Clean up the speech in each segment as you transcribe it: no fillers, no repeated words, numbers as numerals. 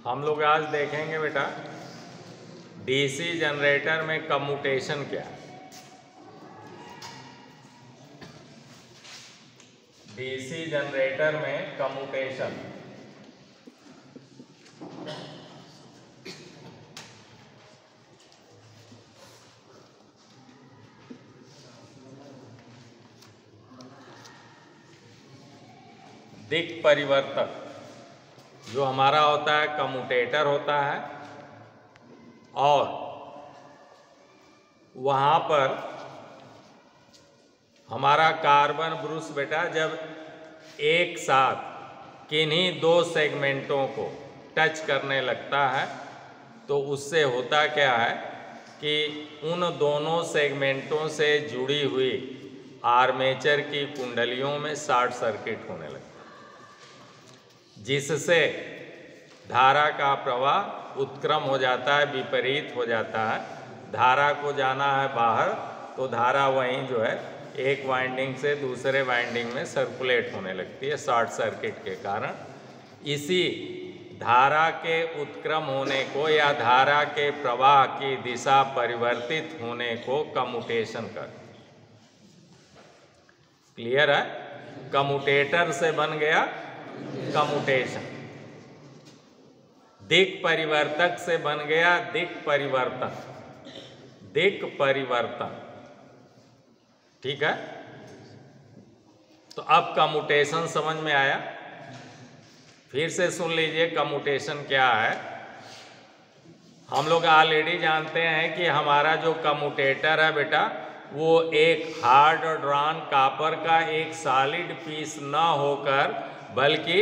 हम लोग आज देखेंगे बेटा डीसी जनरेटर में कम्यूटेशन क्या है। डीसी जनरेटर में कम्यूटेशन दिक् परिवर्तक जो हमारा होता है कम्यूटेटर होता है, और वहाँ पर हमारा कार्बन ब्रूस बेटा जब एक साथ किन्हीं दो सेगमेंटों को टच करने लगता है तो उससे होता क्या है कि उन दोनों सेगमेंटों से जुड़ी हुई आर्मेचर की कुंडलियों में शॉर्ट सर्किट होने लगता है, जिससे धारा का प्रवाह उत्क्रम हो जाता है, विपरीत हो जाता है। धारा को जाना है बाहर तो धारा वहीं जो है एक वाइंडिंग से दूसरे वाइंडिंग में सर्कुलेट होने लगती है शॉर्ट सर्किट के कारण। इसी धारा के उत्क्रम होने को या धारा के प्रवाह की दिशा परिवर्तित होने को कम्यूटेशन कहते हैं। क्लियर है? कम्यूटेटर से बन गया कम्यूटेशन। दिक् परिवर्तक से बन गया दिक् परिवर्तन। दिक् परिवर्तन, ठीक है। तो अब कम्यूटेशन समझ में आया। फिर से सुन लीजिए कम्यूटेशन क्या है। हम लोग ऑलरेडी जानते हैं कि हमारा जो कम्यूटेटर है बेटा वो एक हार्ड ड्रॉन कापर का एक सॉलिड पीस न होकर बल्कि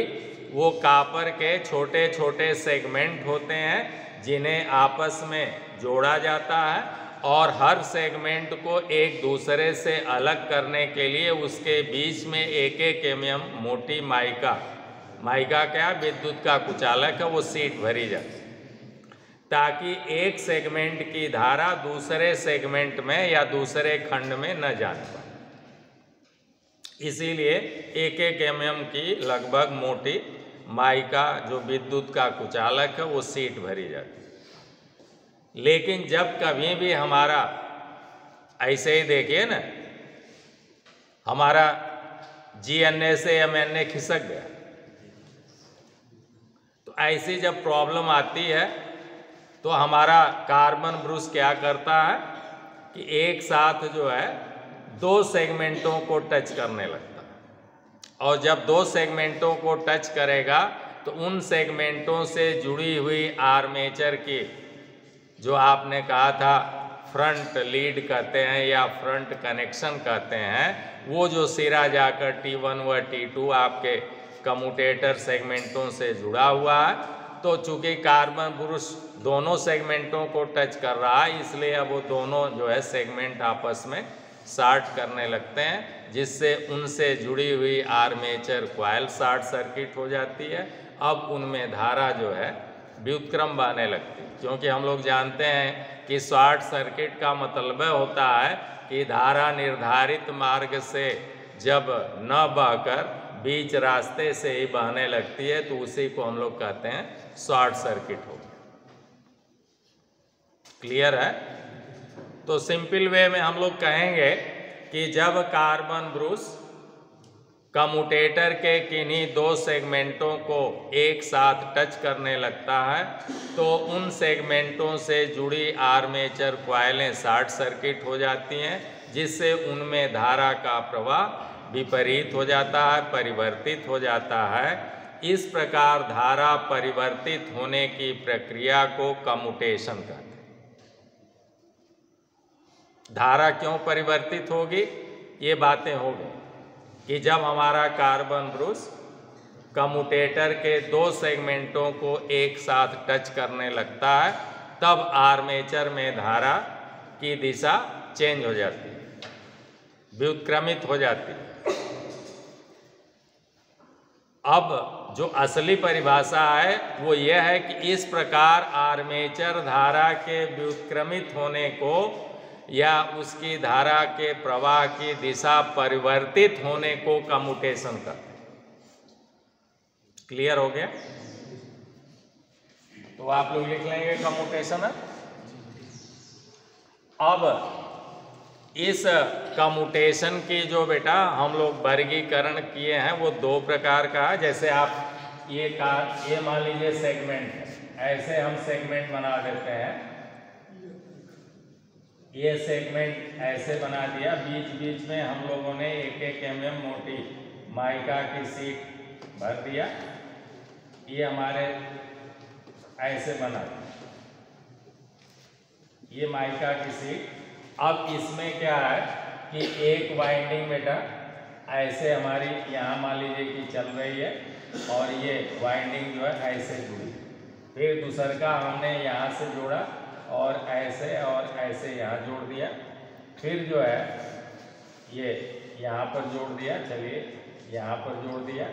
वो कापर के छोटे छोटे सेगमेंट होते हैं जिन्हें आपस में जोड़ा जाता है, और हर सेगमेंट को एक दूसरे से अलग करने के लिए उसके बीच में एक एक mm मोटी माइका क्या विद्युत का कुचालक है, वो सीट भरी जाती ताकि एक सेगमेंट की धारा दूसरे सेगमेंट में या दूसरे खंड में न जाने पाए। इसीलिए एक एक mm की लगभग मोटी माइका जो विद्युत का कुचालक है वो सीट भरी जाती। लेकिन जब कभी भी हमारा ऐसे ही देखिए ना, हमारा GNA से MNA खिसक गया, तो ऐसी जब प्रॉब्लम आती है तो हमारा कार्बन ब्रूस क्या करता है कि एक साथ जो है दो सेगमेंटों को टच करने लगता है, और जब दो सेगमेंटों को टच करेगा तो उन सेगमेंटों से जुड़ी हुई आर्मेचर की जो आपने कहा था फ्रंट लीड कहते हैं या फ्रंट कनेक्शन कहते हैं, वो जो सिरा जाकर T1 व T2 आपके कम्यूटेटर सेगमेंटों से जुड़ा हुआ है, तो चूंकि कार्बन ब्रूस दोनों सेगमेंटों को टच कर रहा है इसलिए अब वो दोनों जो है सेगमेंट आपस में शॉर्ट करने लगते हैं, जिससे उनसे जुड़ी हुई आर्मेचर कॉइल शॉर्ट सर्किट हो जाती है। अब उनमें धारा जो है व्युत्क्रम बहने लगती है, क्योंकि हम लोग जानते हैं कि शॉर्ट सर्किट का मतलब होता है कि धारा निर्धारित मार्ग से जब न बहकर बीच रास्ते से ही बहने लगती है तो उसी को हम लोग कहते हैं शॉर्ट सर्किट हो। क्लियर है? तो सिंपल वे में हम लोग कहेंगे कि जब कार्बन ब्रूस कम्यूटेटर के किन्हीं दो सेगमेंटों को एक साथ टच करने लगता है तो उन सेगमेंटों से जुड़ी आर्मेचर कॉइलें शॉर्ट सर्किट हो जाती हैं, जिससे उनमें धारा का प्रवाह विपरीत हो जाता है, परिवर्तित हो जाता है। इस प्रकार धारा परिवर्तित होने की प्रक्रिया को कम्यूटेशन कहते हैं। धारा क्यों परिवर्तित होगी, ये बातें हो गई कि जब हमारा कार्बन ब्रूस कम्यूटेटर के दो सेगमेंटों को एक साथ टच करने लगता है तब आर्मेचर में धारा की दिशा चेंज हो जाती है, व्युत्क्रमित हो जाती है। अब जो असली परिभाषा है वो यह है कि इस प्रकार आर्मेचर धारा के व्युत्क्रमित होने को या उसकी धारा के प्रवाह की दिशा परिवर्तित होने को कम्यूटेशन कहते हैं। क्लियर हो गया? तो आप लोग लिख लेंगे कम्यूटेशन। अब इस कम्यूटेशन की जो बेटा हम लोग वर्गीकरण किए हैं वो दो प्रकार का है। जैसे आप ये मान लीजिए सेगमेंट, ऐसे हम सेगमेंट बना देते हैं। ये सेगमेंट ऐसे बना दिया, बीच बीच में हम लोगों ने 1-1 mm मोटी माइका की शीट भर दिया। ये हमारे ऐसे बना, ये माइका की शीट। अब इसमें क्या है कि एक वाइंडिंग बेटा ऐसे हमारी यहाँ मान लीजिए कि चल रही है और ये वाइंडिंग जो है ऐसे जुड़ी, फिर दूसर का हमने यहाँ से जोड़ा और ऐसे यहाँ जोड़ दिया, फिर जो है ये यहाँ पर जोड़ दिया। चलिए यहाँ पर जोड़ दिया,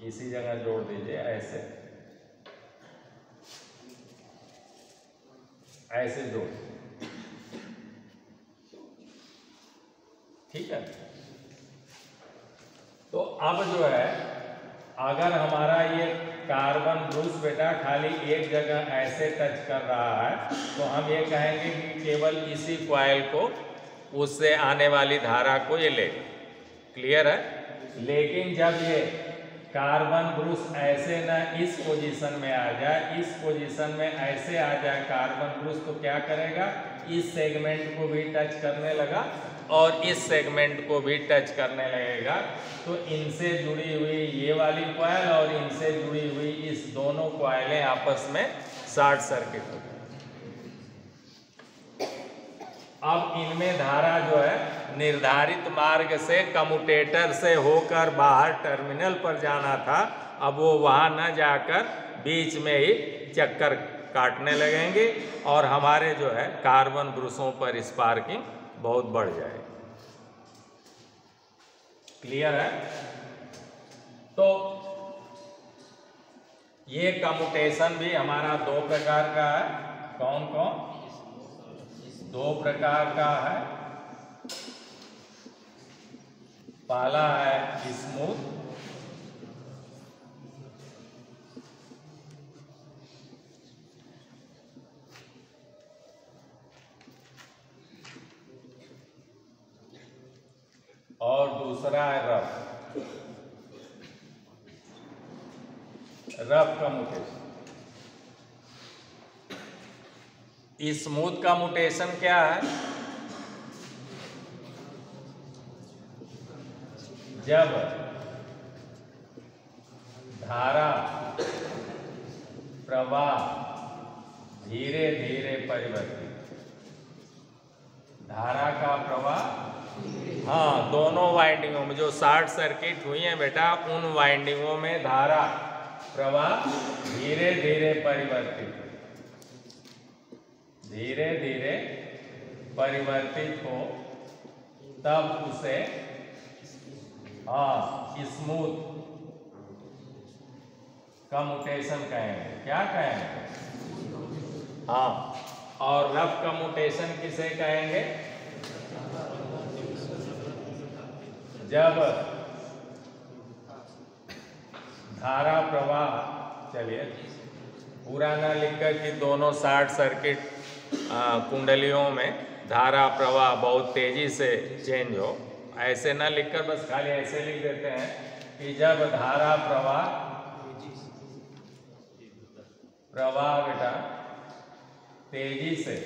इसी जगह जोड़ दीजिए, ऐसे जोड़, ठीक है। तो अब जो है अगर हमारा ये कार्बन ब्रूस बेटा खाली एक जगह ऐसे टच कर रहा है तो हम ये कहेंगे कि केवल इसी कॉइल को, उससे आने वाली धारा को ये ले। क्लियर है? लेकिन जब ये कार्बन ब्रूस ऐसे ना इस पोजीशन में आ जाए, इस पोजीशन में ऐसे आ जाए कार्बन ब्रूस, तो क्या करेगा, इस सेगमेंट को भी टच करने लगा और इस सेगमेंट को भी टच करने लगेगा। तो इनसे जुड़ी हुई ये वाली कॉइल और इनसे जुड़ी हुई इस दोनों कॉइलें आपस में शॉर्ट सर्किट हो गई। अब इनमें धारा जो है निर्धारित मार्ग से कम्यूटेटर से होकर बाहर टर्मिनल पर जाना था, अब वो वहाँ न जाकर बीच में ही चक्कर काटने लगेंगे और हमारे जो है कार्बन ब्रूसों पर स्पार्किंग बहुत बढ़ जाएगी। क्लियर है? तो ये कम्यूटेशन भी हमारा दो प्रकार का है। कौन कौन? दो प्रकार का है। पहला है स्मूथ, और दूसरा है रफ कम्यूटेशन। स्मूथ कम्यूटेशन क्या है? जब धारा प्रवाह धीरे धीरे परिवर्तित, धारा का प्रवाह, हाँ, दोनों वाइंडिंगों में जो शॉर्ट सर्किट हुई है बेटा, उन वाइंडिंगों में धारा प्रवाह धीरे धीरे परिवर्तित, धीरे धीरे परिवर्तित हो, तब उसे स्मूथ कम्यूटेशन कहेंगे। क्या कहेंगे? हाँ। और रफ कम्यूटेशन किसे कहेंगे? जब धारा प्रवाह, चलिए पूरा ना लिखकर कि दोनों शॉर्ट सर्किट कुंडलियों में धारा प्रवाह बहुत तेजी से चेंज हो, ऐसे ना लिखकर बस खाली ऐसे लिख देते हैं कि जब धारा प्रवाह बेटा तेजी से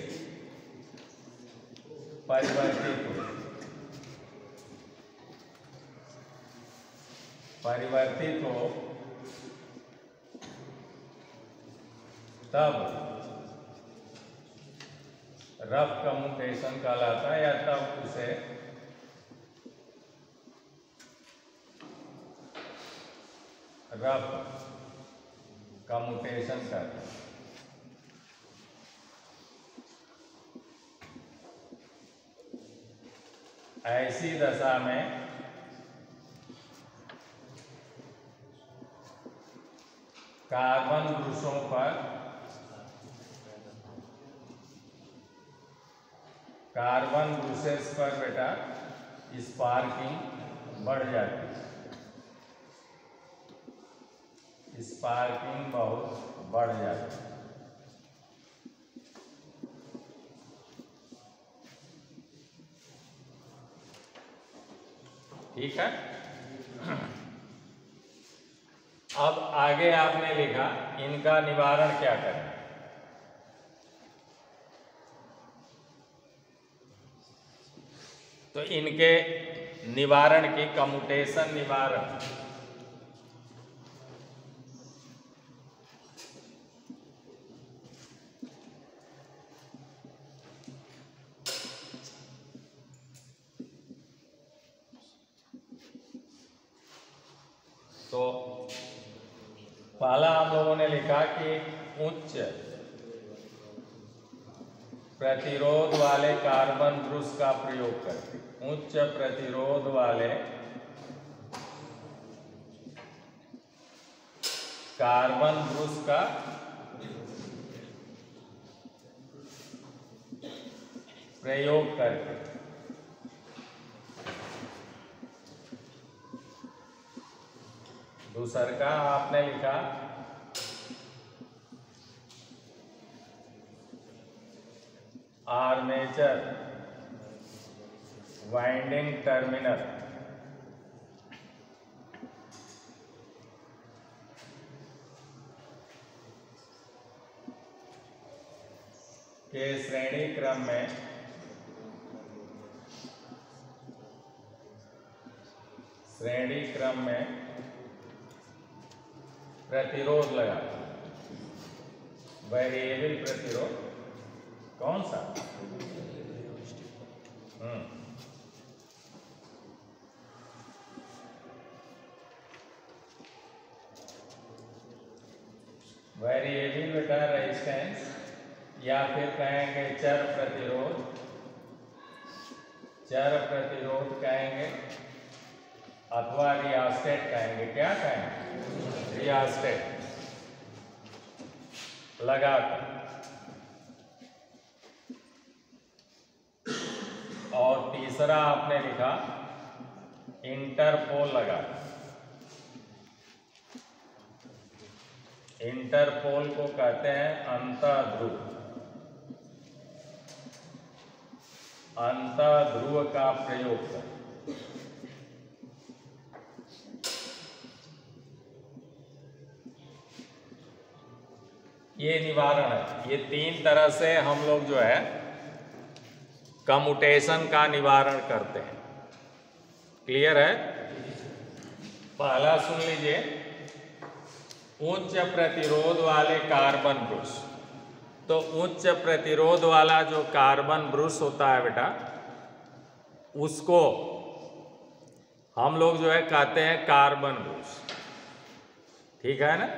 परिवर्तित हो, तब रफ कम्यूटेशन कहलाता है, या तब उसे रफ कम्यूटेशन कहते हैं। ऐसी दशा में कार्बन ब्रूसों पर कार्बन ब्रूसेस पर बेटा स्पार्किंग बढ़ जाती है, स्पार्किंग बहुत बढ़ जाती है। ठीक है। अब आगे आपने लिखा इनका निवारण क्या करें। तो इनके निवारण की कम्यूटेशन निवारण तो पहला हम लोगों ने लिखा कि उच्च प्रतिरोध वाले कार्बन ब्रूस का प्रयोग करके, उच्च प्रतिरोध वाले कार्बन ब्रूस का प्रयोग करके दूसर का आपने लिखा आर्मेचर वाइंडिंग टर्मिनल के श्रेणी क्रम में प्रतिरोध लगा, वेरिएबल प्रतिरोध कौन सा? वेरिएबल बेटा रेजिस्टेंस, या फिर कहेंगे चर प्रतिरोध, चर प्रतिरोध कहेंगे, अथवा रियास्टेट कहेंगे। क्या कहेंगे? रियास्टेट लगाकर। और तीसरा आपने लिखा इंटरपोल लगा। इंटरपोल को कहते हैं अंतःध्रुव, अंतःध्रुव का प्रयोग कर। ये निवारण है। ये तीन तरह से हम लोग जो है कम्यूटेशन का निवारण करते हैं। क्लियर है? पहला सुन लीजिए, उच्च प्रतिरोध वाले कार्बन ब्रूस। तो उच्च प्रतिरोध वाला जो कार्बन ब्रूस होता है बेटा, उसको हम लोग जो है कहते हैं कार्बन ब्रूस। ठीक है ना?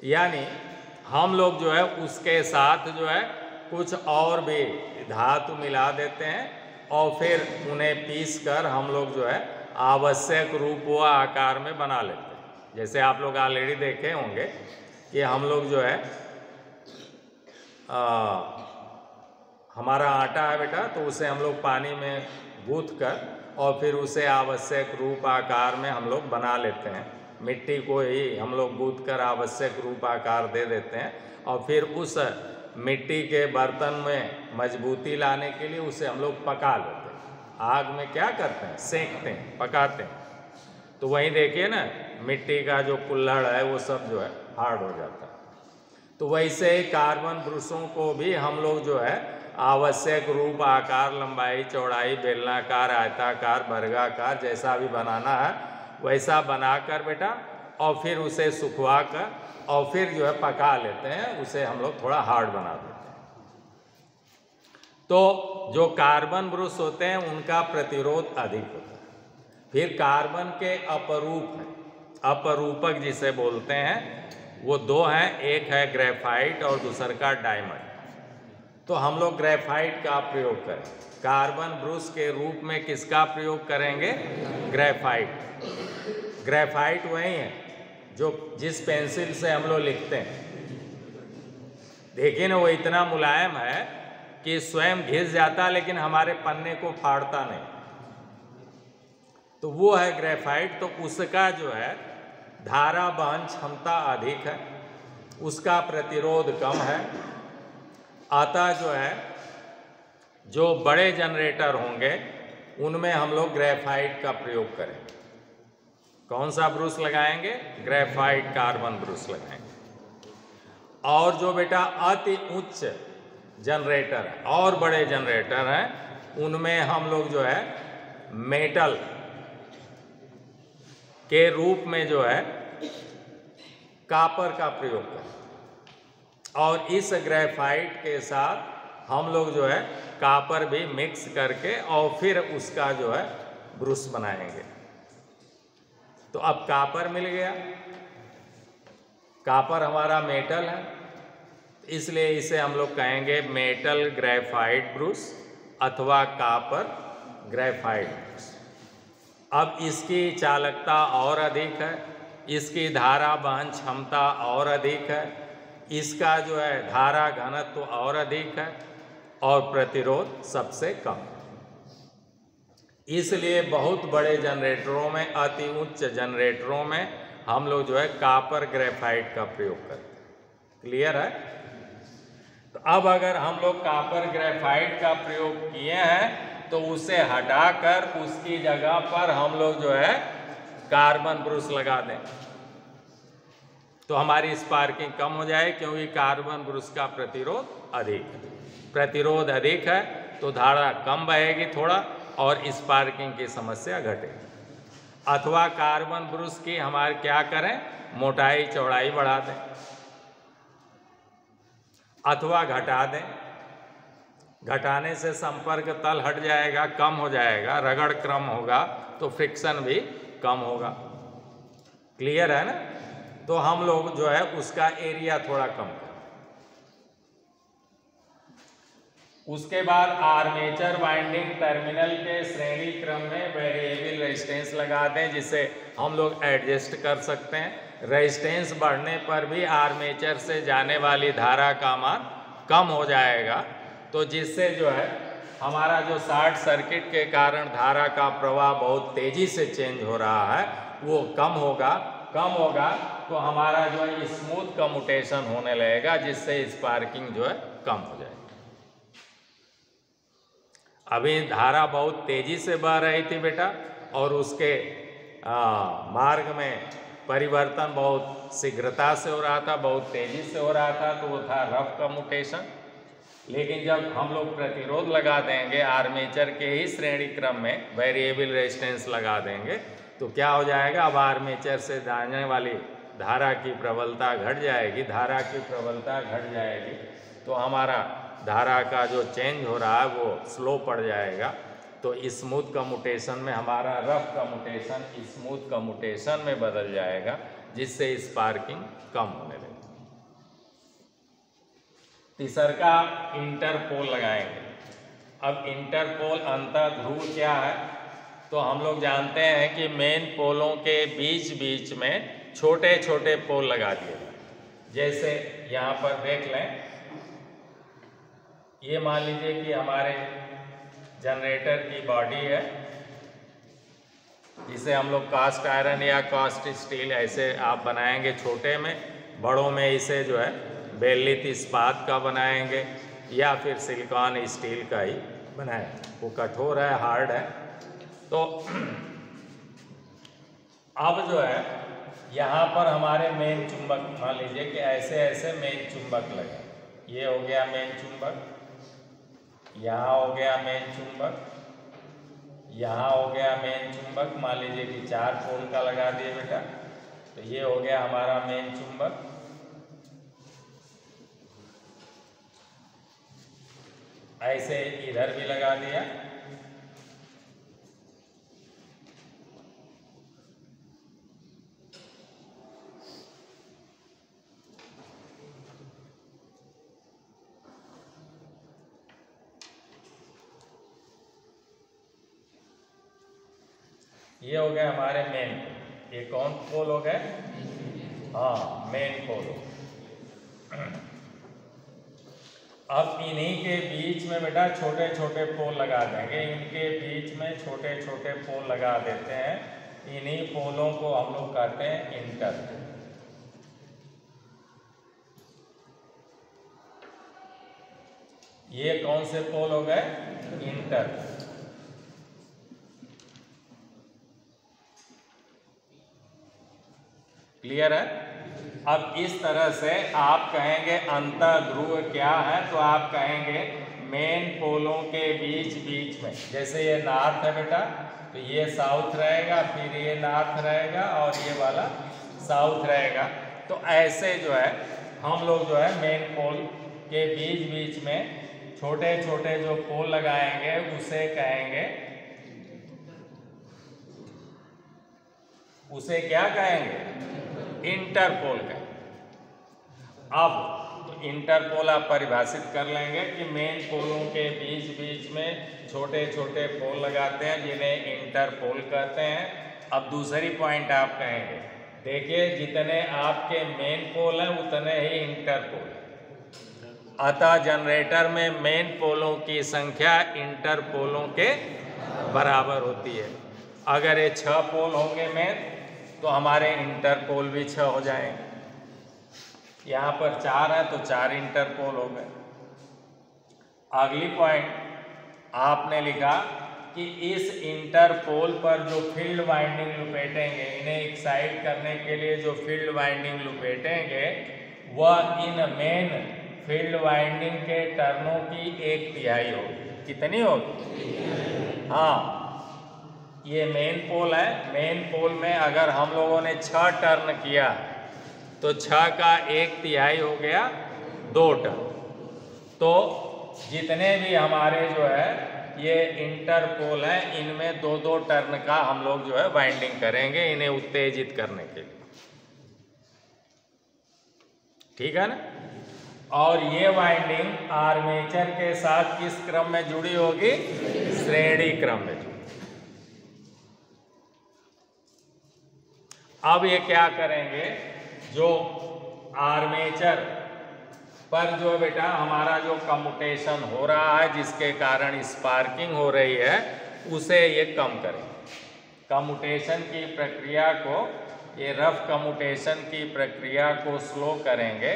यानी हम लोग जो है उसके साथ जो है कुछ और भी धातु मिला देते हैं और फिर उन्हें पीस कर हम लोग जो है आवश्यक रूप व आकार में बना लेते हैं। जैसे आप लोग ऑलरेडी देखे होंगे कि हम लोग जो है हमारा आटा है बेटा, तो उसे हम लोग पानी में गूंथ कर और फिर उसे आवश्यक रूप आकार में हम लोग बना लेते हैं। मिट्टी को ही हम लोग गूंथ कर आवश्यक रूप आकार दे देते हैं और फिर उस मिट्टी के बर्तन में मजबूती लाने के लिए उसे हम लोग पका लेते हैं। आग में क्या करते हैं? सेंकते हैं, पकाते हैं। तो वहीं देखिए ना, मिट्टी का जो कुल्हड़ है वो सब जो है हार्ड हो जाता है। तो वैसे ही कार्बन ब्रूसों को भी हम लोग जो है आवश्यक रूप आकार, लंबाई, चौड़ाई, बेलनाकार, आयताकार, वर्गाकार जैसा भी बनाना है वैसा बनाकर बेटा और फिर उसे सुखवा कर और फिर जो है पका लेते हैं। उसे हम लोग थोड़ा हार्ड बना देते हैं। तो जो कार्बन ब्रूस होते हैं उनका प्रतिरोध अधिक होता है। फिर कार्बन के अपरूप हैं, अपरूपक जिसे बोलते हैं, वो दो हैं। एक है ग्रेफाइट और दूसरा का डायमंड। तो हम लोग ग्रेफाइट का प्रयोग करें। कार्बन ब्रूस के रूप में किसका प्रयोग करेंगे? ग्रेफाइट। ग्रेफाइट वही है जो जिस पेंसिल से हम लोग लिखते हैं। देखिए ना, वो इतना मुलायम है कि स्वयं घिस जाता लेकिन हमारे पन्ने को फाड़ता नहीं। तो वो है ग्रेफाइट। तो उसका जो है धारा वहन क्षमता अधिक है, उसका प्रतिरोध कम है, अतः जो है जो बड़े जनरेटर होंगे उनमें हम लोग ग्रेफाइट का प्रयोग करें। कौन सा ब्रूस लगाएंगे? ग्रेफाइट कार्बन ब्रूस लगाएंगे। और जो बेटा अति उच्च जनरेटर है और बड़े जनरेटर हैं उनमें हम लोग जो है मेटल के रूप में जो है कॉपर का प्रयोग करें और इस ग्रेफाइट के साथ हम लोग जो है कॉपर भी मिक्स करके और फिर उसका जो है ब्रूस बनाएंगे। तो अब कॉपर मिल गया, कॉपर हमारा मेटल है, इसलिए इसे हम लोग कहेंगे मेटल ग्रेफाइट ब्रूस अथवा कॉपर ग्रेफाइट ब्रूस। अब इसकी चालकता और अधिक है, इसकी धारा वहन क्षमता और अधिक है, इसका जो है धारा घनत्व और अधिक है और प्रतिरोध सबसे कम है। इसलिए बहुत बड़े जनरेटरों में, अति उच्च जनरेटरों में हम लोग जो है कॉपर ग्रेफाइट का प्रयोग करते हैं। क्लियर है? तो अब अगर हम लोग कॉपर ग्रेफाइट का प्रयोग किए हैं तो उसे हटाकर उसकी जगह पर हम लोग जो है कार्बन ब्रूस लगा दें तो हमारी स्पार्किंग कम हो जाए, क्योंकि कार्बन ब्रूस का प्रतिरोध अधिक है। प्रतिरोध अधिक है तो धारा कम बहेगी थोड़ा और स्पार्किंग की समस्या घटेगी। अथवा कार्बन ब्रूस की हमारे क्या करें, मोटाई चौड़ाई बढ़ा दें अथवा घटा दें। घटाने से संपर्क तल हट जाएगा, कम हो जाएगा, रगड़ क्रम होगा तो फ्रिक्शन भी कम होगा। क्लियर है ना? तो हम लोग जो है उसका एरिया थोड़ा कम करें। उसके बाद आर्मेचर वाइंडिंग टर्मिनल के श्रेणी क्रम में वेरिएबल रेजिस्टेंस लगा दें, जिसे हम लोग एडजस्ट कर सकते हैं। रेजिस्टेंस बढ़ने पर भी आर्मेचर से जाने वाली धारा का मान कम हो जाएगा, तो जिससे जो है हमारा जो शॉर्ट सर्किट के कारण धारा का प्रवाह बहुत तेजी से चेंज हो रहा है वो कम होगा। कम होगा तो हमारा जो है स्मूथ कम्यूटेशन होने लगेगा, जिससे स्पार्किंग जो है कम हो जाएगी। अभी धारा बहुत तेजी से बह रही थी बेटा और उसके मार्ग में परिवर्तन बहुत शीघ्रता से हो रहा था, बहुत तेजी से हो रहा था, तो वो था रफ कम्यूटेशन। लेकिन जब हम लोग प्रतिरोध लगा देंगे, आर्मेचर के ही श्रेणी क्रम में वेरिएबल रेजिस्टेंस लगा देंगे, तो क्या हो जाएगा, अब आर्मेचर से जाने वाली धारा की प्रबलता घट जाएगी। धारा की प्रबलता घट जाएगी तो हमारा धारा का जो चेंज हो रहा है वो स्लो पड़ जाएगा। तो स्मूथ कम्यूटेशन में हमारा रफ कम्यूटेशन स्मूथ कम्यूटेशन में बदल जाएगा, जिससे स्पार्किंग कम होने लगेगी। तीसरा इंटरपोल लगाएंगे। अब इंटरपोल अंतर ध्रुव क्या है, तो हम लोग जानते हैं कि मेन पोलों के बीच बीच में छोटे छोटे पोल लगा दिए। जैसे यहाँ पर देख लें, ये मान लीजिए कि हमारे जनरेटर की बॉडी है, जिसे हम लोग कास्ट आयरन या कास्ट स्टील ऐसे आप बनाएंगे छोटे में, बड़ों में इसे जो है बेलित इस्पात का बनाएंगे या फिर सिलिकॉन स्टील का ही बनाएंगे। वो कठोर है, हार्ड है। तो अब जो है यहाँ पर हमारे मेन चुंबक, मान लीजिए कि ऐसे ऐसे मेन चुंबक लगे। ये हो गया मेन चुंबक, यहाँ हो गया मेन चुंबक, यहाँ हो गया मेन चुंबक। मान लीजिए कि 4 पोल का लगा दिए बेटा, तो ये हो गया हमारा मेन चुंबक। ऐसे इधर भी लगा दिया। ये हो गए हमारे मेन। ये कौन पोल हो गए? हाँ, मेन पोल। अब इन्हीं के बीच में बेटा छोटे छोटे पोल लगा देंगे। इनके बीच में छोटे छोटे पोल लगा देते हैं इन्हीं पोलों को हम लोग कहते हैं इंटर। ये कौन से पोल हो गए? इंटर। क्लियर है? अब इस तरह से आप कहेंगे अंतःध्रुव क्या है, तो आप कहेंगे मेन पोलों के बीच बीच में, जैसे ये नॉर्थ है बेटा, तो ये साउथ रहेगा, फिर ये नॉर्थ रहेगा और ये वाला साउथ रहेगा। तो ऐसे जो है हम लोग जो है मेन पोल के बीच बीच में छोटे छोटे जो पोल लगाएंगे उसे कहेंगे, उसे क्या कहेंगे? इंटरपोल कहेंगे। अब तो इंटरपोल आप परिभाषित कर लेंगे कि मेन पोलों के बीच बीच में छोटे छोटे पोल लगाते हैं जिन्हें इंटरपोल कहते हैं। अब दूसरी पॉइंट आप कहेंगे, देखिए जितने आपके मेन पोल हैं उतने ही इंटरपोल हैं, अतः जनरेटर में मेन पोलों की संख्या इंटरपोलों के बराबर होती है। अगर ये 6 पोल होंगे मेन, तो हमारे इंटरपोल भी 6 हो जाएंगे। यहाँ पर 4 है तो 4 इंटरपोल हो गए। अगली पॉइंट आपने लिखा कि इस इंटरपोल पर जो फील्ड वाइंडिंग लुपेटेंगे, इन्हें एक्साइट करने के लिए जो फील्ड वाइंडिंग लुपेटेंगे वह इन मेन फील्ड वाइंडिंग के टर्नों की 1/3 होगी। कितनी होगी? हाँ, ये मेन पोल है। मेन पोल में अगर हम लोगों ने 6 टर्न किया तो 6 का 1/3 हो गया 2 टर्न। तो जितने भी हमारे जो है ये इंटरपोल हैं, इनमें 2-2 टर्न का हम लोग जो है वाइंडिंग करेंगे इन्हें उत्तेजित करने के लिए। ठीक है ना? और ये वाइंडिंग आर्मेचर के साथ किस क्रम में जुड़ी होगी? श्रेणी क्रम में जुड़ी। अब ये क्या करेंगे, जो आर्मेचर पर जो बेटा हमारा जो कम्यूटेशन हो रहा है जिसके कारण स्पार्किंग हो रही है उसे ये कम करेंगे। कम्यूटेशन की प्रक्रिया को, ये रफ कम्यूटेशन की प्रक्रिया को स्लो करेंगे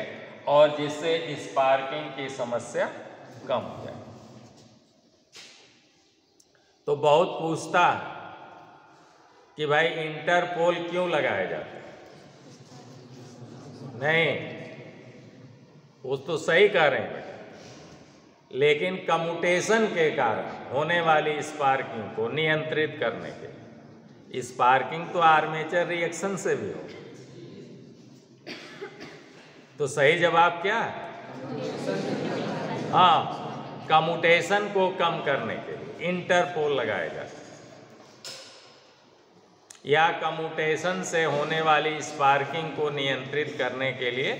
और जिससे स्पार्किंग की समस्या कम हो जाए। तो बहुत पूछता है कि भाई इंटरपोल क्यों लगाए जाते हैं? नहीं, वो तो सही कह रहे हैं, लेकिन कम्यूटेशन के कारण होने वाली स्पार्किंग को नियंत्रित करने के लिए। स्पार्किंग तो आर्मेचर रिएक्शन से भी हो। तो सही जवाब क्या है? हाँ, कम्यूटेशन को कम करने के लिए इंटरपोल लगाए जाते हैं, या कम्यूटेशन से होने वाली स्पार्किंग को नियंत्रित करने के लिए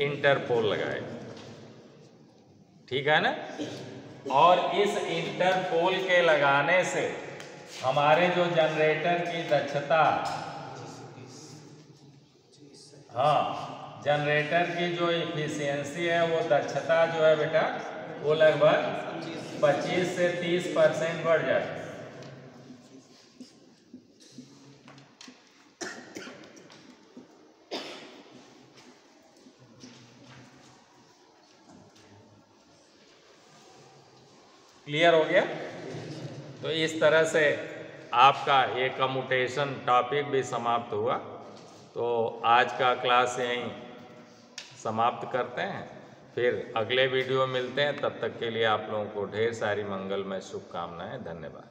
इंटरपोल लगाए। ठीक है ना? और इस इंटरपोल के लगाने से हमारे जो जनरेटर की दक्षता, हाँ, जनरेटर की जो इफिशियंसी है, वो दक्षता जो है बेटा वो लगभग 25 से 30% बढ़ जाती है। क्लियर हो गया? तो इस तरह से आपका ये कम्यूटेशन टॉपिक भी समाप्त हुआ। तो आज का क्लास यहीं समाप्त करते हैं, फिर अगले वीडियो मिलते हैं। तब तक के लिए आप लोगों को ढेर सारी मंगलमय शुभकामनाएं। धन्यवाद।